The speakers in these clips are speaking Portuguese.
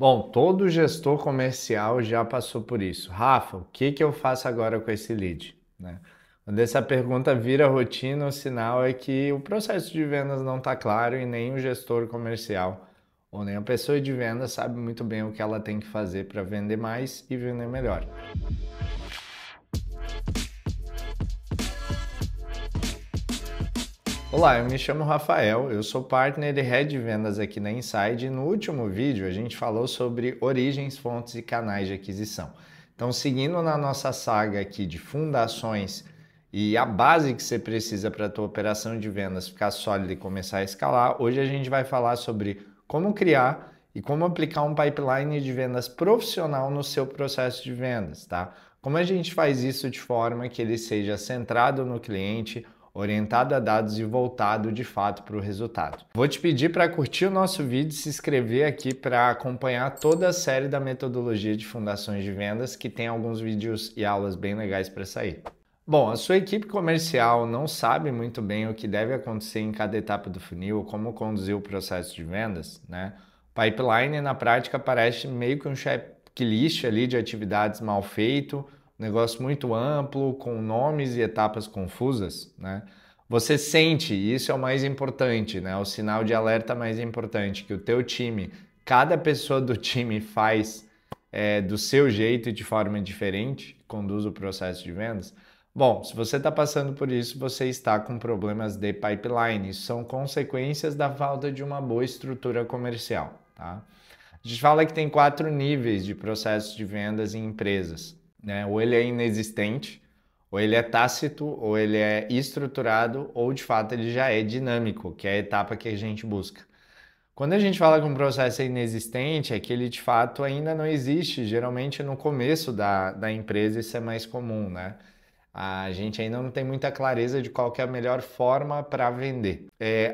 Bom, todo gestor comercial já passou por isso. Rafa, o que eu faço agora com esse lead? Né? Quando essa pergunta vira rotina, o sinal é que o processo de vendas não está claro e nem o gestor comercial ou nem a pessoa de vendas sabe muito bem o que ela tem que fazer para vender mais e vender melhor. Olá, eu me chamo Rafael, eu sou partner e head de vendas aqui na Inside e no último vídeo a gente falou sobre origens, fontes e canais de aquisição. Então, seguindo na nossa saga aqui de fundações e a base que você precisa para a tua operação de vendas ficar sólida e começar a escalar, hoje a gente vai falar sobre como criar e como aplicar um pipeline de vendas profissional no seu processo de vendas, tá? Como a gente faz isso de forma que ele seja centrado no cliente, orientado a dados e voltado de fato para o resultado. Vou te pedir para curtir o nosso vídeo e se inscrever aqui para acompanhar toda a série da metodologia de fundações de vendas, que tem alguns vídeos e aulas bem legais para sair. Bom, a sua equipe comercial não sabe muito bem o que deve acontecer em cada etapa do funil, como conduzir o processo de vendas, né? Pipeline, na prática, parece meio que um checklist ali de atividades mal feito, um negócio muito amplo, com nomes e etapas confusas, né? Você sente, e isso é o mais importante, né? O sinal de alerta mais importante, que o teu time, cada pessoa do time faz do seu jeito e de forma diferente, conduz o processo de vendas. Bom, se você está passando por isso, você está com problemas de pipeline. Isso são consequências da falta de uma boa estrutura comercial, tá? A gente fala que tem 4 níveis de processos de vendas em empresas, né? Ou ele é inexistente, ou ele é tácito, ou ele é estruturado, ou de fato ele já é dinâmico, que é a etapa que a gente busca. Quando a gente fala que um processo é inexistente, é que ele de fato ainda não existe. Geralmente no começo da empresa isso é mais comum, né? A gente ainda não tem muita clareza de qual que é a melhor forma para vender.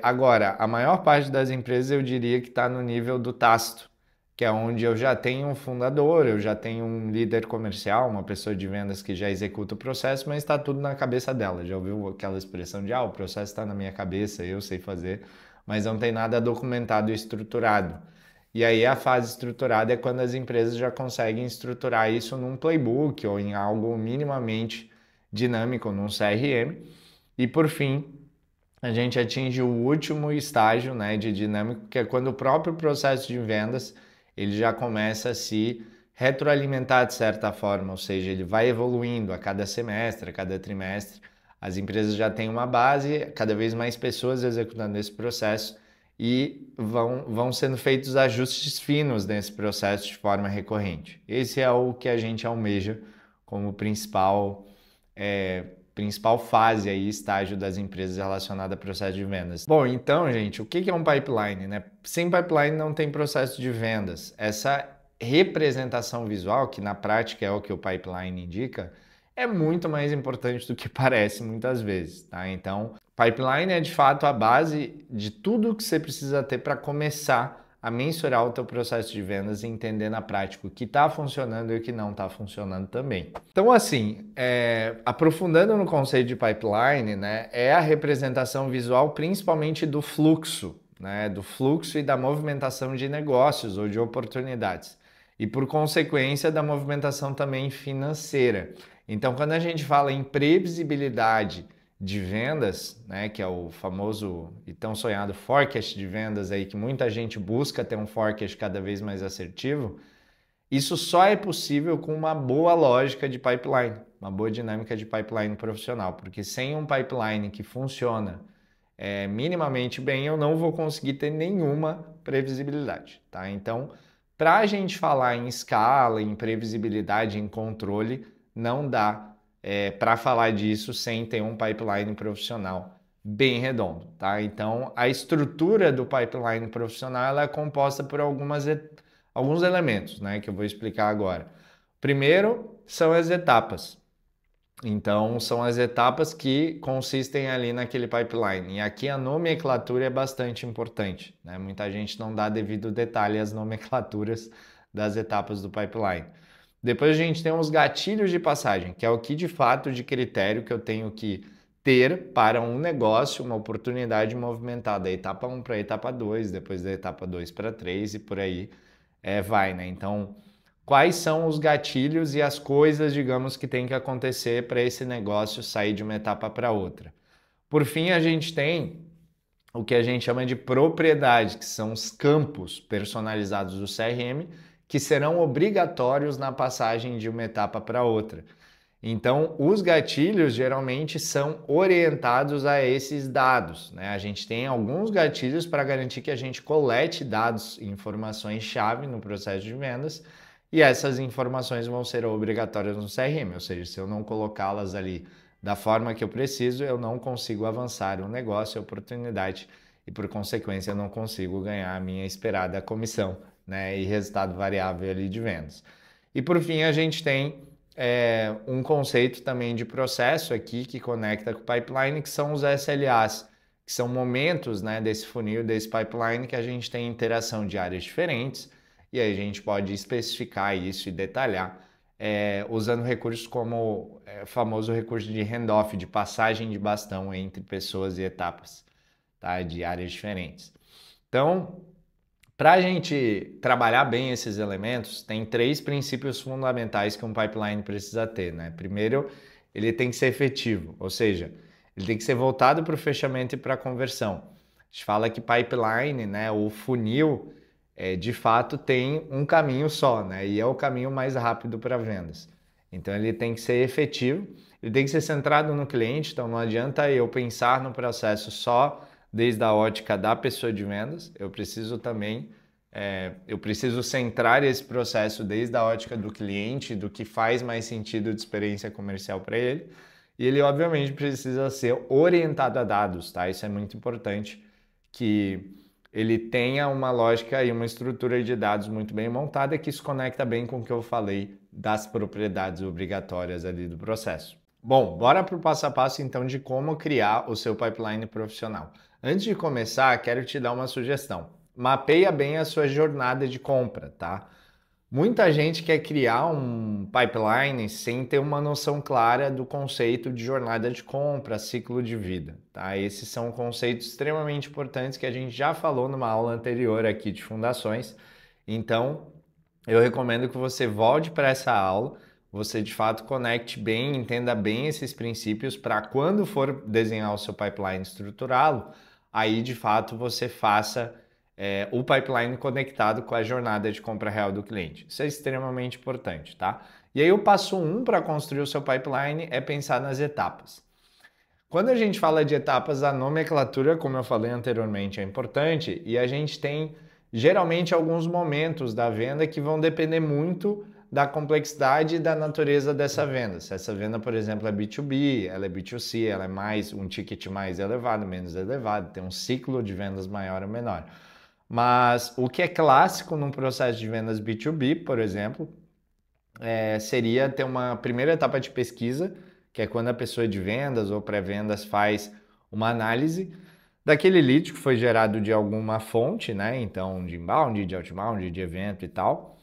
Agora, a maior parte das empresas eu diria que está no nível do tácito, que é onde eu já tenho um fundador, eu já tenho um líder comercial, uma pessoa de vendas que já executa o processo, mas está tudo na cabeça dela. Já ouviu aquela expressão de o processo está na minha cabeça, eu sei fazer, mas não tem nada documentado e estruturado. E aí a fase estruturada é quando as empresas já conseguem estruturar isso num playbook ou em algo minimamente dinâmico, num CRM. E por fim, a gente atinge o último estágio, né, de dinâmico, que é quando o próprio processo de vendas ele já começa a se retroalimentar de certa forma, ou seja, ele vai evoluindo a cada semestre, a cada trimestre. As empresas já têm uma base, cada vez mais pessoas executando esse processo e vão sendo feitos ajustes finos nesse processo de forma recorrente. Esse é o que a gente almeja como principal fase aí, estágio das empresas relacionada a processo de vendas. Bom, então, gente, o que é um pipeline, né? Sem pipeline não tem processo de vendas. Essa representação visual, que na prática é o que o pipeline indica, é muito mais importante do que parece muitas vezes, tá? Então, pipeline é de fato a base de tudo que você precisa ter para começar a mensurar o teu processo de vendas e entender na prática o que está funcionando e o que não está funcionando também. Então, assim, aprofundando no conceito de pipeline, né, é a representação visual principalmente do fluxo, né, do fluxo e da movimentação de negócios ou de oportunidades. E, por consequência, da movimentação também financeira. Então, quando a gente fala em previsibilidade de vendas, né, que é o famoso e tão sonhado forecast de vendas aí que muita gente busca ter um forecast cada vez mais assertivo, isso só é possível com uma boa lógica de pipeline, uma boa dinâmica de pipeline profissional, porque sem um pipeline que funciona minimamente bem, eu não vou conseguir ter nenhuma previsibilidade, tá? Então, para a gente falar em escala, em previsibilidade, em controle, não dá para falar disso sem ter um pipeline profissional bem redondo, tá? Então, a estrutura do pipeline profissional ela é composta por alguns elementos, né, que eu vou explicar agora. Primeiro, são as etapas. Então, são as etapas que consistem ali naquele pipeline. E aqui a nomenclatura é bastante importante, né? Muita gente não dá devido detalhe às nomenclaturas das etapas do pipeline. Depois a gente tem os gatilhos de passagem, que é o que de fato de critério que eu tenho que ter para um negócio, uma oportunidade movimentada da etapa 1 para a etapa 2, depois da etapa 2 para 3 e por aí vai, né? Então, quais são os gatilhos e as coisas, digamos, que tem que acontecer para esse negócio sair de uma etapa para outra? Por fim, a gente tem o que a gente chama de propriedade, que são os campos personalizados do CRM, que serão obrigatórios na passagem de uma etapa para outra. Então, os gatilhos geralmente são orientados a esses dados, né? A gente tem alguns gatilhos para garantir que a gente colete dados e informações-chave no processo de vendas, e essas informações vão ser obrigatórias no CRM, ou seja, se eu não colocá-las ali da forma que eu preciso, eu não consigo avançar o negócio, a oportunidade, e por consequência eu não consigo ganhar a minha esperada comissão, né? E resultado variável ali de vendas. E por fim, a gente tem um conceito também de processo aqui que conecta com o pipeline, que são os SLAs, que são momentos, né, desse funil, desse pipeline, que a gente tem interação de áreas diferentes, e aí a gente pode especificar isso e detalhar, usando recursos como o famoso recurso de handoff, de passagem de bastão entre pessoas e etapas, tá, de áreas diferentes. Então, para a gente trabalhar bem esses elementos, tem 3 princípios fundamentais que um pipeline precisa ter, né? Primeiro, ele tem que ser efetivo, ou seja, ele tem que ser voltado para o fechamento e para a conversão. A gente fala que pipeline, né, o funil, de fato tem um caminho só, né? E é o caminho mais rápido para vendas. Então ele tem que ser efetivo, ele tem que ser centrado no cliente, então não adianta eu pensar no processo só desde a ótica da pessoa de vendas, eu preciso também, eu preciso centrar esse processo desde a ótica do cliente, do que faz mais sentido de experiência comercial para ele, e ele obviamente precisa ser orientado a dados, tá? Isso é muito importante, que ele tenha uma lógica e uma estrutura de dados muito bem montada, que isso conecta bem com o que eu falei das propriedades obrigatórias ali do processo. Bom, bora para o passo a passo então de como criar o seu pipeline profissional. Antes de começar, quero te dar uma sugestão. Mapeia bem a sua jornada de compra, tá? Muita gente quer criar um pipeline sem ter uma noção clara do conceito de jornada de compra, ciclo de vida, tá? Esses são conceitos extremamente importantes que a gente já falou numa aula anterior aqui de fundações. Então, eu recomendo que você volte para essa aula, você de fato conecte bem, entenda bem esses princípios para quando for desenhar o seu pipeline, estruturá-lo, aí de fato você faça o pipeline conectado com a jornada de compra real do cliente. Isso é extremamente importante, tá? E aí o passo 1 para construir o seu pipeline é pensar nas etapas. Quando a gente fala de etapas, a nomenclatura, como eu falei anteriormente, é importante e a gente tem geralmente alguns momentos da venda que vão depender muito da complexidade e da natureza dessa venda. Se essa venda, por exemplo, é B2B, ela é B2C, ela é mais um ticket mais elevado, menos elevado, tem um ciclo de vendas maior ou menor. Mas o que é clássico num processo de vendas B2B, por exemplo, seria ter uma primeira etapa de pesquisa, que é quando a pessoa de vendas ou pré-vendas faz uma análise daquele lead que foi gerado de alguma fonte, né? Então, de inbound, de outbound, de evento e tal.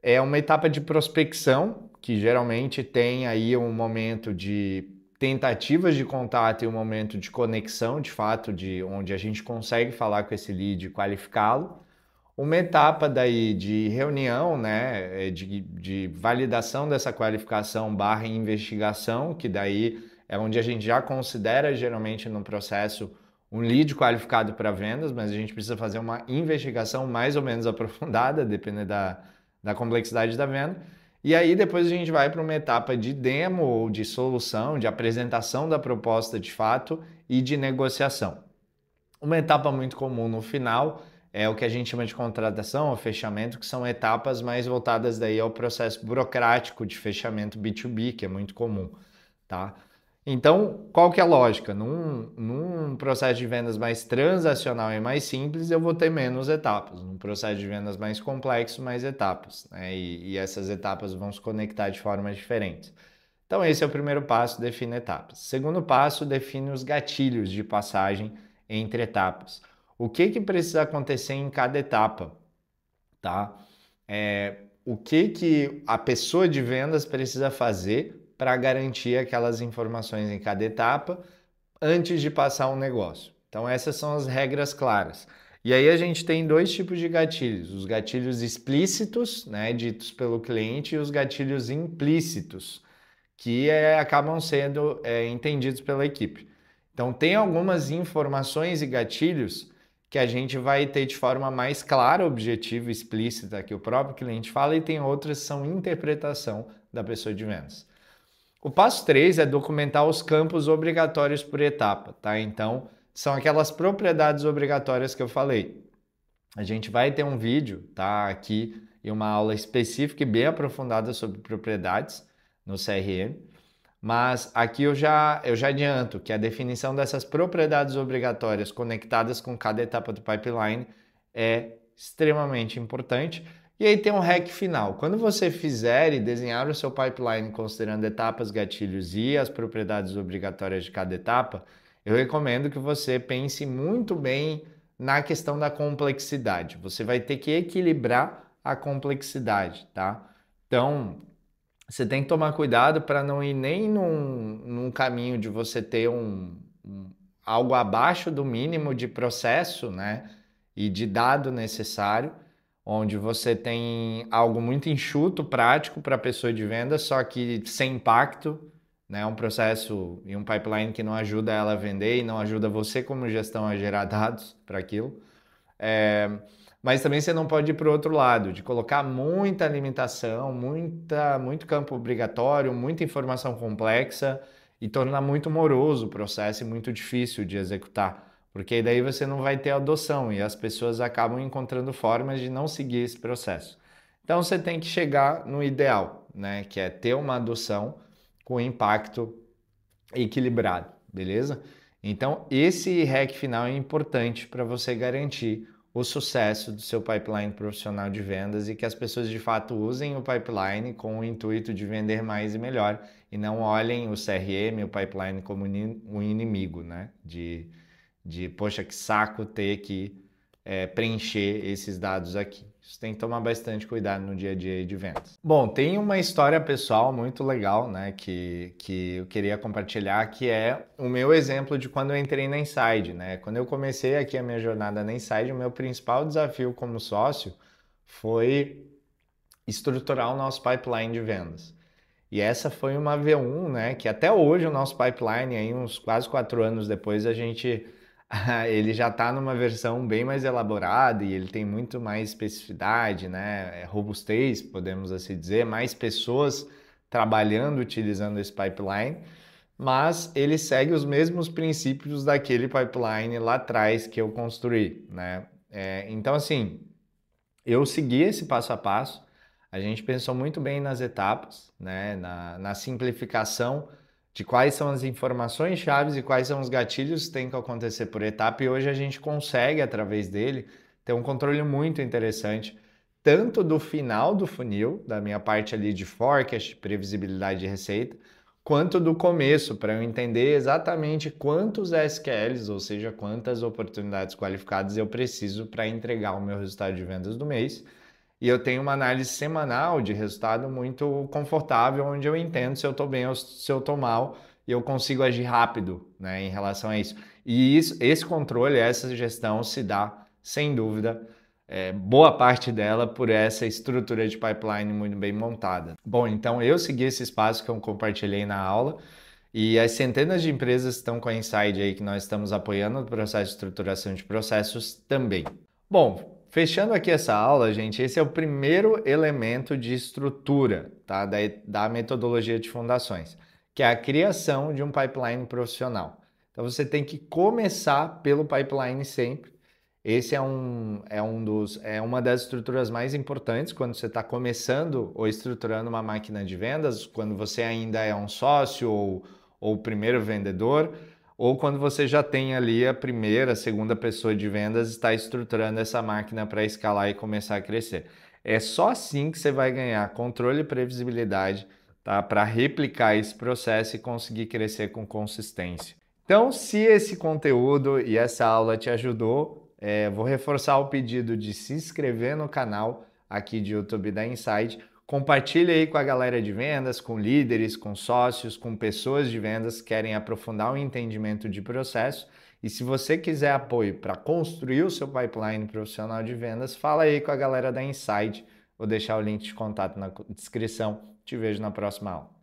É uma etapa de prospecção, que geralmente tem aí um momento de tentativas de contato e um momento de conexão, de fato, de onde a gente consegue falar com esse lead e qualificá-lo. Uma etapa daí de reunião, né, de validação dessa qualificação barra investigação, que daí é onde a gente já considera geralmente no processo um lead qualificado para vendas, mas a gente precisa fazer uma investigação mais ou menos aprofundada, dependendo da complexidade da venda. E aí depois a gente vai para uma etapa de demo ou de solução, de apresentação da proposta de fato e de negociação. Uma etapa muito comum no final é o que a gente chama de contratação ou fechamento, que são etapas mais voltadas daí ao processo burocrático de fechamento B2B, que é muito comum, tá? Então, qual que é a lógica? Num processo de vendas mais transacional e mais simples, eu vou ter menos etapas. Num processo de vendas mais complexo, mais etapas, né? E essas etapas vão se conectar de formas diferentes. Então, esse é o primeiro passo, define etapas. Segundo passo, define os gatilhos de passagem entre etapas. O que precisa acontecer em cada etapa, tá? O que a pessoa de vendas precisa fazer para garantir aquelas informações em cada etapa antes de passar um negócio. Então essas são as regras claras. E aí a gente tem dois tipos de gatilhos, os gatilhos explícitos, né, ditos pelo cliente, e os gatilhos implícitos, que acabam sendo entendidos pela equipe. Então tem algumas informações e gatilhos que a gente vai ter de forma mais clara, objetiva, explícita, que o próprio cliente fala, e tem outras que são interpretação da pessoa de vendas. O passo 3 é documentar os campos obrigatórios por etapa, tá? Então, são aquelas propriedades obrigatórias que eu falei. A gente vai ter um vídeo, tá? Aqui, e uma aula específica e bem aprofundada sobre propriedades no CRM. Mas aqui eu já adianto que a definição dessas propriedades obrigatórias conectadas com cada etapa do pipeline é extremamente importante. E aí tem um hack final. Quando você fizer e desenhar o seu pipeline considerando etapas, gatilhos e as propriedades obrigatórias de cada etapa, eu recomendo que você pense muito bem na questão da complexidade. Você vai ter que equilibrar a complexidade, tá? Então, você tem que tomar cuidado para não ir nem num caminho de você ter algo abaixo do mínimo de processo, né? E de dado necessário, onde você tem algo muito enxuto, prático para a pessoa de venda, só que sem impacto, né? Um processo e um pipeline que não ajuda ela a vender e não ajuda você como gestão a gerar dados para aquilo. Mas também você não pode ir para o outro lado, de colocar muita limitação, muito campo obrigatório, muita informação complexa e tornar muito moroso o processo e muito difícil de executar, porque daí você não vai ter adoção e as pessoas acabam encontrando formas de não seguir esse processo. Então você tem que chegar no ideal, né, que é ter uma adoção com impacto equilibrado, beleza? Então esse hack final é importante para você garantir o sucesso do seu pipeline profissional de vendas e que as pessoas de fato usem o pipeline com o intuito de vender mais e melhor e não olhem o CRM, o pipeline como um inimigo, né? Poxa, que saco ter que preencher esses dados aqui. Isso tem que tomar bastante cuidado no dia a dia de vendas. Bom, tem uma história pessoal muito legal, né, que eu queria compartilhar, que é o meu exemplo de quando eu entrei na Inside, né? Quando eu comecei aqui a minha jornada na Inside, o meu principal desafio como sócio foi estruturar o nosso pipeline de vendas. E essa foi uma V1, né, que até hoje o nosso pipeline, aí uns quase 4 anos depois, ele já está numa versão bem mais elaborada e ele tem muito mais especificidade, né, robustez, podemos assim dizer, mais pessoas trabalhando, utilizando esse pipeline, mas ele segue os mesmos princípios daquele pipeline lá atrás que eu construí, né? Então, assim, eu segui esse passo a passo. A gente pensou muito bem nas etapas, né? Na simplificação de quais são as informações chaves e quais são os gatilhos que tem que acontecer por etapa. E hoje a gente consegue, através dele, ter um controle muito interessante, tanto do final do funil, da minha parte ali de forecast, previsibilidade de receita, quanto do começo, para eu entender exatamente quantos SQLs, ou seja, quantas oportunidades qualificadas eu preciso para entregar o meu resultado de vendas do mês. E eu tenho uma análise semanal de resultado muito confortável, onde eu entendo se eu estou bem ou se eu estou mal, e eu consigo agir rápido, né, em relação a isso. E esse controle, essa gestão se dá, sem dúvida, boa parte dela por essa estrutura de pipeline muito bem montada. Bom, então eu segui esse espaço que eu compartilhei na aula, e as centenas de empresas que estão com a Inside aí que nós estamos apoiando no processo de estruturação de processos também. Bom, fechando aqui essa aula, gente, esse é o primeiro elemento de estrutura, tá? Da metodologia de fundações, que é a criação de um pipeline profissional. Então você tem que começar pelo pipeline sempre. Esse é uma das estruturas mais importantes quando você está começando ou estruturando uma máquina de vendas, quando você ainda é um sócio ou o primeiro vendedor, ou quando você já tem ali a primeira, segunda pessoa de vendas, está estruturando essa máquina para escalar e começar a crescer. É só assim que você vai ganhar controle e previsibilidade, tá? Para replicar esse processo e conseguir crescer com consistência. Então, se esse conteúdo e essa aula te ajudou, vou reforçar o pedido de se inscrever no canal aqui de YouTube da Inside. Compartilhe aí com a galera de vendas, com líderes, com sócios, com pessoas de vendas que querem aprofundar o entendimento de processo E se você quiser apoio para construir o seu pipeline profissional de vendas, fala aí com a galera da Insight. Vou deixar o link de contato na descrição. Te vejo na próxima aula.